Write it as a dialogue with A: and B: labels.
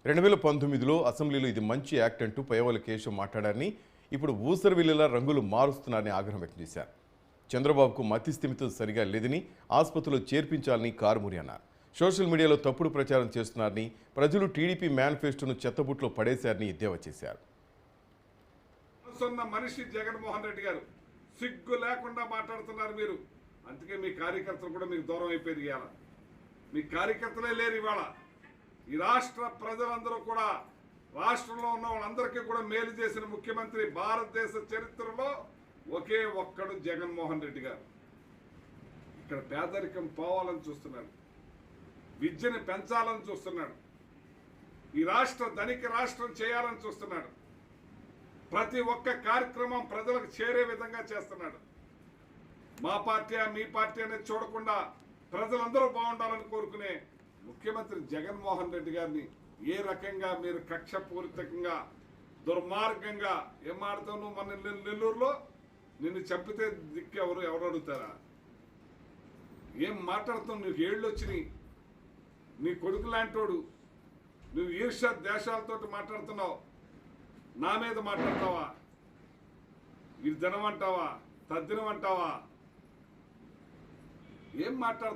A: 2019లో అసెంబ్లీలో ఇది మంచి యాక్ట్ అంటూ పయ్యవోలు కేశవ్ మాట్లాడారని, ఇప్పుడు ఊసరవిల్లిలా రంగులు మారుస్తున్నారని ఆగ్రహం వ్యక్తం చేశారు. చంద్రబాబుకు మతిస్థిమితం సరిగా లేదని, ఆసుపత్రిలో చేర్పించాలని కారుమూరి అన్నారు. సోషల్ మీడియాలో తప్పుడు ప్రచారం చేస్తున్నారని, ప్రజలు టీడీపీ మేనిఫెస్టోను చెత్తబుట్లో పడేశారని ఎద్దేవా చేశారు.
B: మనిషి జగన్మోహన్ రెడ్డి గారు సిగ్గు లేకుండా మాట్లాడుతున్నారు మీరు. అందుకే మీ కార్యకర్తలు కూడా మీకు దూరం అయిపోయింది. ఇవాళ మీ కార్యకర్తలే లేరు. ఇవాళ ఈ రాష్ట్ర ప్రజలందరూ కూడా, రాష్ట్రంలో ఉన్న వాళ్ళందరికీ కూడా మేలు చేసిన ముఖ్యమంత్రి భారతదేశ చరిత్రలో ఒకే ఒక్కడు జగన్మోహన్ రెడ్డి గారు. ఇక్కడ పేదరికం పోవాలని చూస్తున్నాడు, విద్యను పెంచాలని చూస్తున్నాడు, ఈ రాష్ట్ర ధనిక రాష్ట్రం చేయాలని చూస్తున్నాడు. ప్రతి ఒక్క కార్యక్రమం ప్రజలకు చేరే విధంగా చేస్తున్నాడు. మా పార్టీ మీ పార్టీ అనేది చూడకుండా ప్రజలందరూ బాగుండాలని కోరుకునే ముఖ్యమంత్రి జగన్మోహన్ రెడ్డి గారిని ఏ రకంగా మీరు కక్షపూరితంగా దుర్మార్గంగా ఏం మాడతావు? నువ్వు మన నెల్లూరులో నిన్ను చంపితే దిక్కు ఎవరు అడుగుతారా? ఏం మాట్లాడుతావు? నీకు ఏళ్ళు వచ్చినాయి, నీ కొడుకు లాంటోడు, నువ్వు ఈర్ష్య దేశాలతో మాట్లాడుతున్నావు, నా మీద మాట్లాడతావా? ఇది దినం అంటావా? తద్దినం అంటావా? ఏం మాట్లాడుతావు?